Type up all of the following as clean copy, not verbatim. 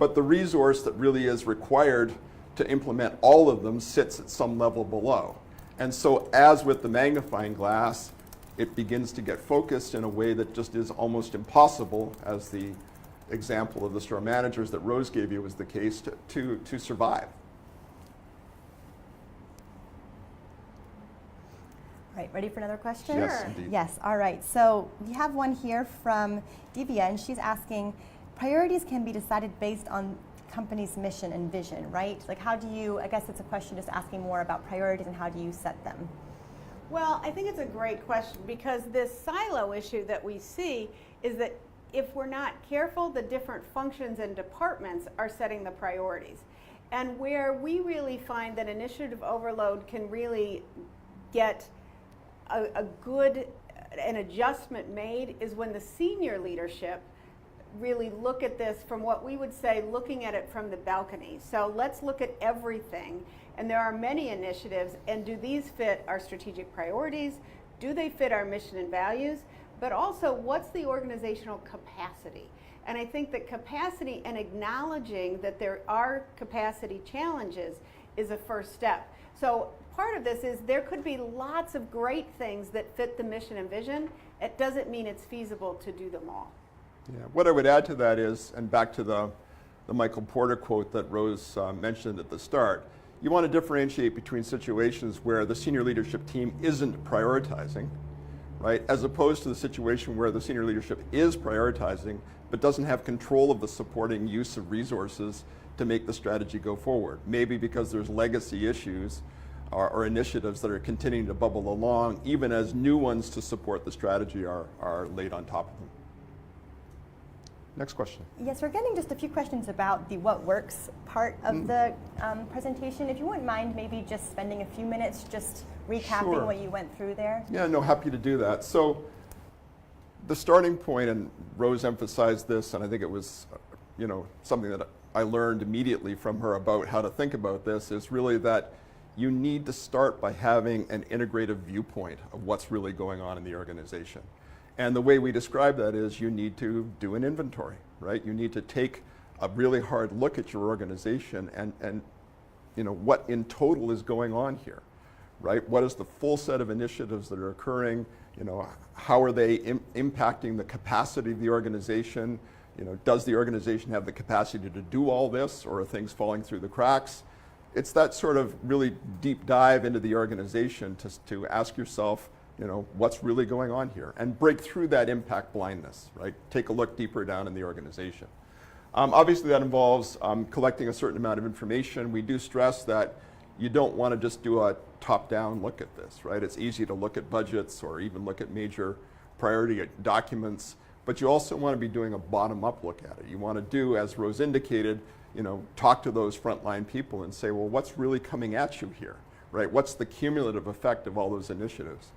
but the resource that really is required to implement all of them sits at some level below. And so as with the magnifying glass, it begins to get focused in a way that just is almost impossible, as the example of the store managers that Rose gave you was the case, to survive. Right, ready for another question? Yes, indeed. Yes, all right. So we have one here from Divya, and she's asking, priorities can be decided based on company's mission and vision, right? Like how do you, I guess it's a question just asking more about priorities and how do you set them? Well, I think it's a great question, because this silo issue that we see is that if we're not careful, the different functions and departments are setting the priorities. And where we really find that initiative overload can really get a good an adjustment made is when the senior leadership really look at this from what we would say looking at it from the balcony. So let's look at everything, and there are many initiatives, and do these fit our strategic priorities? Do they fit our mission and values? But also, what's the organizational capacity? And I think that capacity and acknowledging that there are capacity challenges is a first step. So part of this is there could be lots of great things that fit the mission and vision. It doesn't mean it's feasible to do them all. Yeah. What I would add to that is, and back to the Michael Porter quote that Rose mentioned at the start, you want to differentiate between situations where the senior leadership team isn't prioritizing, right, as opposed to the situation where the senior leadership is prioritizing but doesn't have control of the supporting use of resources to make the strategy go forward. Maybe because there's legacy issues or initiatives that are continuing to bubble along, even as new ones to support the strategy are laid on top of them. Next question. Yes, we're getting just a few questions about the what works part of the presentation. If you wouldn't mind maybe just spending a few minutes just recapping Sure. what you went through there. Yeah, no, happy to do that. So the starting point, and Rose emphasized this, and I think it was something that I learned immediately from her about how to think about this, is really that you need to start by having an integrative viewpoint of what's really going on in the organization. And the way we describe that is you need to do an inventory, right? You need to take a really hard look at your organization and what in total is going on here, right? What is the full set of initiatives that are occurring? How are they impacting the capacity of the organization? Does the organization have the capacity to do all this, or are things falling through the cracks? It's that sort of really deep dive into the organization to ask yourself, what's really going on here, and break through that impact blindness, right? Take a look deeper down in the organization. Obviously that involves collecting a certain amount of information. We do stress that you don't want to just do a top-down look at this, right? It's easy to look at budgets or even look at major priority documents, but you also want to be doing a bottom-up look at it. You want to do, as Rose indicated, talk to those frontline people and say, well, what's really coming at you here, right? What's the cumulative effect of all those initiatives?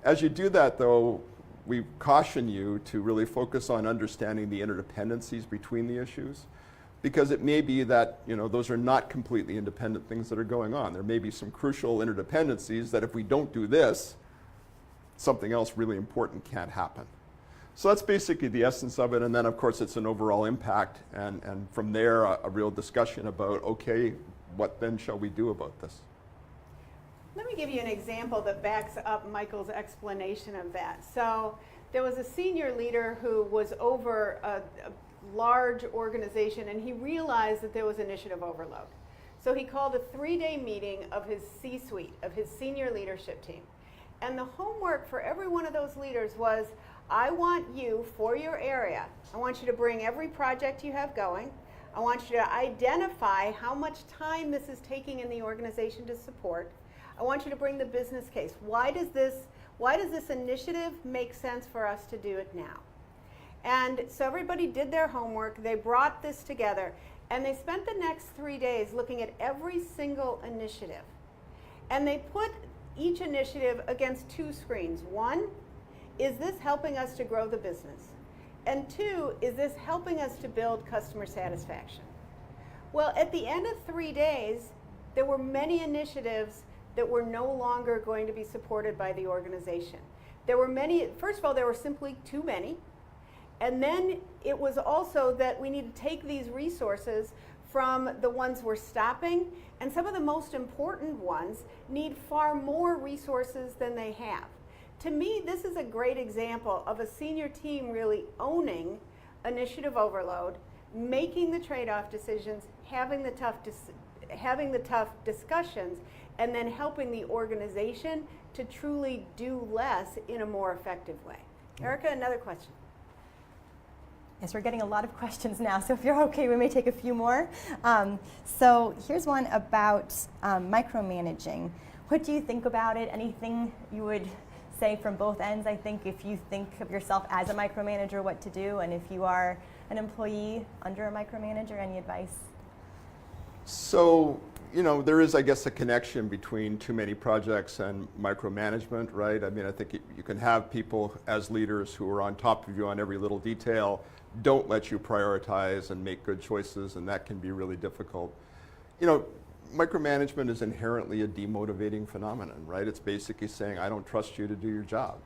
As you do that, though, we caution you to really focus on understanding the interdependencies between the issues, because it may be that those are not completely independent things that are going on. There may be some crucial interdependencies that if we don't do this, something else really important can't happen. So that's basically the essence of it, and then of course it's an overall impact, and from there a real discussion about, okay, what then shall we do about this? Let me give you an example that backs up Michael's explanation of that. So there was a senior leader who was over a large organization, and he realized that there was initiative overload. So he called a 3-day meeting of his C-suite, of his senior leadership team. And the homework for every one of those leaders was, I want you, for your area, I want you to bring every project you have going. I want you to identify how much time this is taking in the organization to support. I want you to bring the business case. Why does this initiative make sense for us to do it now? And so everybody did their homework. They brought this together, and they spent the next 3 days looking at every single initiative. And they put each initiative against 2 screens. 1, is this helping us to grow the business? And 2, is this helping us to build customer satisfaction? Well, at the end of 3 days, there were many initiatives that were no longer going to be supported by the organization. There were many, first of all, there were simply too many. And then it was also that we need to take these resources from the ones we're stopping, and some of the most important ones need far more resources than they have. To me, this is a great example of a senior team really owning initiative overload, making the trade-off decisions, having the tough discussions, and then helping the organization to truly do less in a more effective way. Erica, another question. Yes, we're getting a lot of questions now, so if you're okay, we may take a few more. So here's one about micromanaging. What do you think about it? Anything you would say from both ends? I think if you think of yourself as a micromanager, what to do, and if you are an employee under a micromanager, any advice? So, you know, there is, I guess, a connection between too many projects and micromanagement, right? I mean, I think you can have people as leaders who are on top of you on every little detail, don't let you prioritize and make good choices, and that can be really difficult. You know, micromanagement is inherently a demotivating phenomenon, right? It's basically saying, I don't trust you to do your job,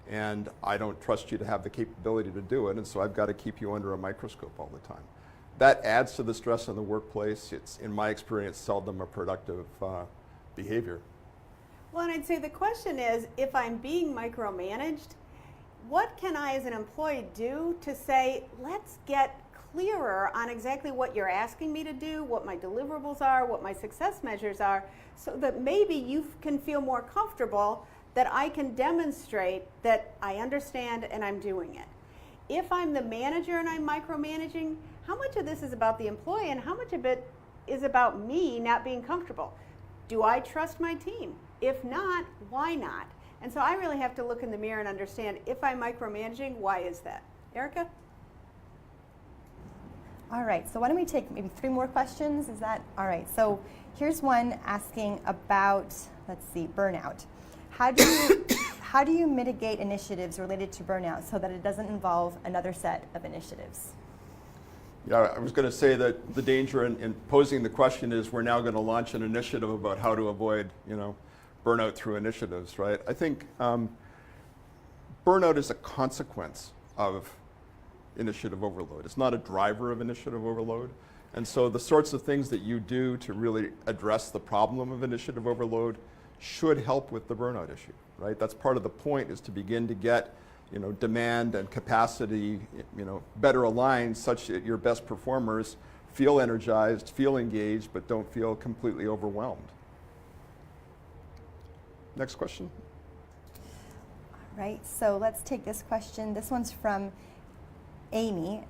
and I don't trust you to have the capability to do it, and so I've got to keep you under a microscope all the time. That adds to the stress in the workplace. It's, in my experience, seldom a productive behavior. Well, and I'd say the question is, if I'm being micromanaged, what can I as an employee do to say, let's get clearer on exactly what you're asking me to do, what my deliverables are, what my success measures are, so that maybe you can feel more comfortable that I can demonstrate that I understand and I'm doing it. If I'm the manager and I'm micromanaging, how much of this is about the employee and how much of it is about me not being comfortable? Do I trust my team? If not, why not? And so I really have to look in the mirror and understand, if I'm micromanaging, why is that? Erica? All right, so why don't we take maybe 3 more questions? Is that all right? So here's one asking about, let's see, burnout. How do you mitigate initiatives related to burnout so that it doesn't involve another set of initiatives? Yeah, I was going to say that the danger in posing the question is we're now going to launch an initiative about how to avoid, you know, burnout through initiatives, right? I think burnout is a consequence of initiative overload. It's not a driver of initiative overload. And so the sorts of things that you do to really address the problem of initiative overload should help with the burnout issue, right? That's part of the point, is to begin to get, you know, demand and capacity, you know, better aligned such that your best performers feel energized, feel engaged, but don't feel completely overwhelmed. Next question. All right, so let's take this question. This one's from Amy.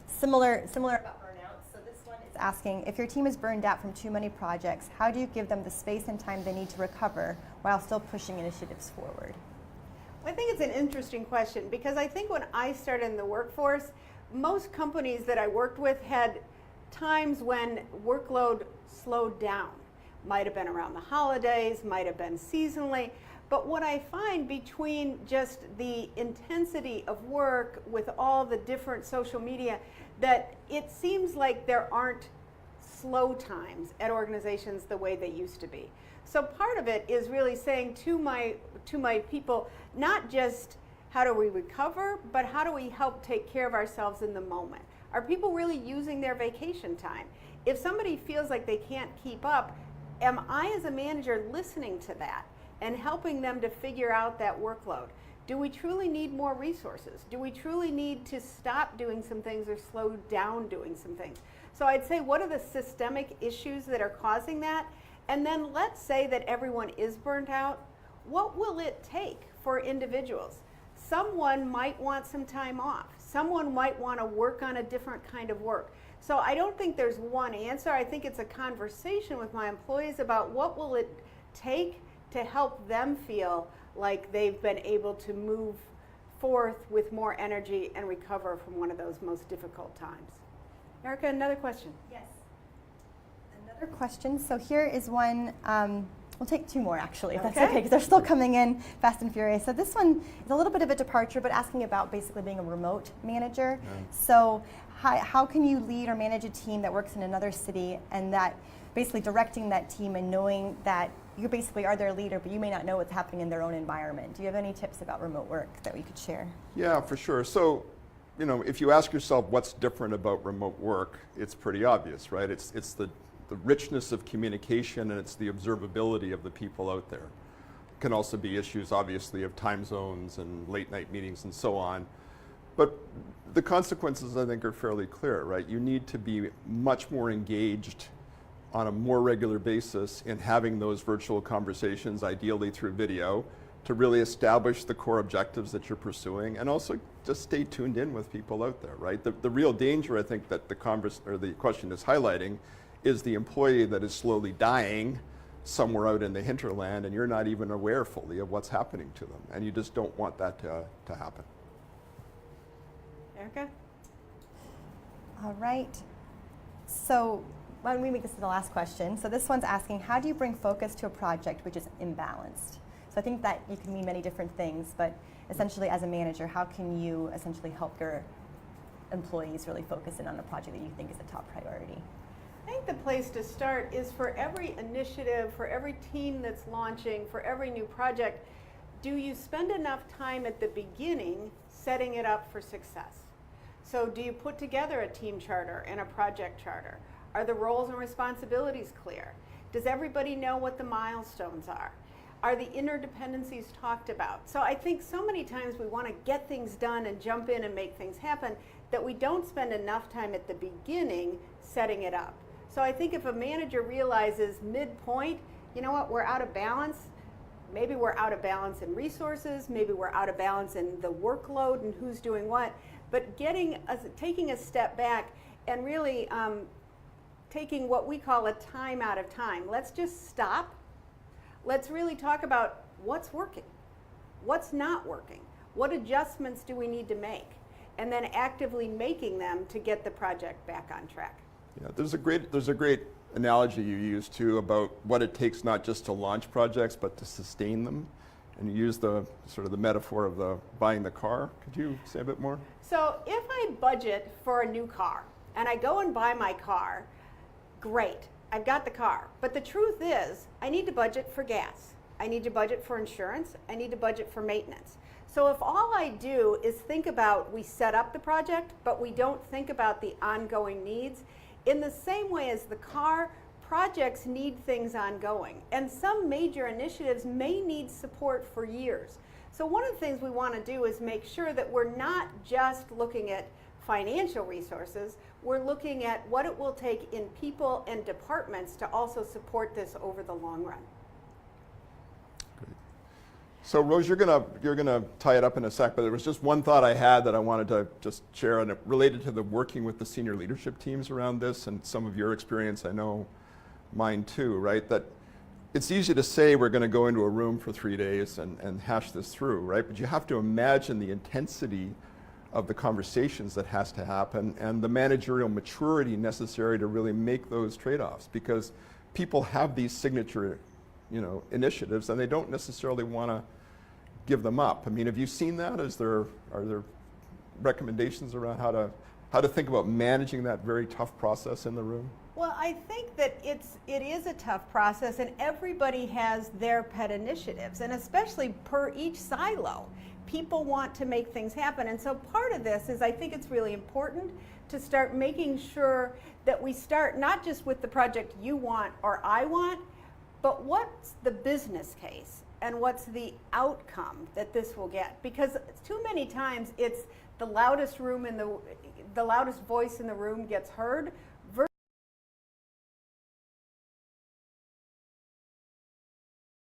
Similar about burnout. So this one is asking, if your team is burned out from too many projects, how do you give them the space and time they need to recover while still pushing initiatives forward? I think it's an interesting question, because I think when I started in the workforce, most companies that I worked with had times when workload slowed down. Might have been around the holidays, might have been seasonally. But what I find between just the intensity of work with all the different social media, that it seems like there aren't slow times at organizations the way they used to be. So part of it is really saying to my people, not just how do we recover, but how do we help take care of ourselves in the moment? Are people really using their vacation time? If somebody feels like they can't keep up, am I as a manager listening to that and helping them to figure out that workload? Do we truly need more resources? Do we truly need to stop doing some things or slow down doing some things? So I'd say, what are the systemic issues that are causing that? And then let's say that everyone is burnt out. What will it take for individuals? Someone might want some time off. Someone might want to work on a different kind of work. So I don't think there's one answer. I think it's a conversation with my employees about what will it take to help them feel like they've been able to move forth with more energy and recover from one of those most difficult times. Erica, another question. Yes. Another question. So here is one. We'll take 2 more, actually, if that's okay, because they're still coming in fast and furious. So this one is a little bit of a departure, but asking about basically being a remote manager. Yeah. So how can you lead or manage a team that works in another city, and that basically directing that team and knowing that you basically are their leader, but you may not know what's happening in their own environment? Do you have any tips about remote work that we could share? Yeah, for sure. So you know, if you ask yourself what's different about remote work, it's pretty obvious, right? It's the richness of communication, and it's the observability of the people out there. It can also be issues, obviously, of time zones and late night meetings and so on. But the consequences, I think, are fairly clear, right? You need to be much more engaged on a more regular basis in having those virtual conversations, ideally through video, to really establish the core objectives that you're pursuing, and also just stay tuned in with people out there, right? The real danger, I think, that the question is highlighting is the employee that is slowly dying somewhere out in the hinterland, and you're not even aware fully of what's happening to them, and you just don't want that to happen. Erica? All right. So why don't we make this the last question? So this one's asking, how do you bring focus to a project which is imbalanced? So I think that you can mean many different things, but essentially as a manager, how can you essentially help your employees really focus in on a project that you think is a top priority? I think the place to start is for every initiative, for every team that's launching, for every new project, do you spend enough time at the beginning setting it up for success? So do you put together a team charter and a project charter? Are the roles and responsibilities clear? Does everybody know what the milestones are? Are the interdependencies talked about? So I think so many times we want to get things done and jump in and make things happen that we don't spend enough time at the beginning setting it up. So I think if a manager realizes midpoint, you know what, we're out of balance, maybe we're out of balance in resources, maybe we're out of balance in the workload and who's doing what, but taking a step back and really taking what we call a time out of time. Let's just stop. Let's really talk about what's working, what's not working, what adjustments do we need to make, and then actively making them to get the project back on track. Yeah, there's a great analogy you use too about what it takes not just to launch projects but to sustain them, and you use the sort of the metaphor of buying the car. Could you say a bit more? So if I budget for a new car and I go and buy my car, great, I've got the car. But the truth is, I need to budget for gas. I need to budget for insurance. I need to budget for maintenance. So if all I do is think about, we set up the project, but we don't think about the ongoing needs, in the same way as the car, projects need things ongoing. And some major initiatives may need support for years. So one of the things we want to do is make sure that we're not just looking at financial resources, we're looking at what it will take in people and departments to also support this over the long run. Great. So Rose, you're gonna tie it up in a sec, but there was just one thought I had that I wanted to just share, and it related to the working with the senior leadership teams around this, and some of your experience, I know mine too, right? That it's easy to say we're going to go into a room for 3 days and hash this through, right? But you have to imagine the intensity of the conversations that has to happen and the managerial maturity necessary to really make those trade-offs, because people have these signature, initiatives, and they don't necessarily want to give them up. I mean, have you seen that? Are there recommendations around how to think about managing that very tough process in the room? Well, I think that it is a tough process, and everybody has their pet initiatives, and especially per each silo. People want to make things happen, and so part of this is I think it's really important to start making sure that we start not just with the project you want or I want, but what's the business case and what's the outcome that this will get? Because too many times it's the loudest voice in the room gets heard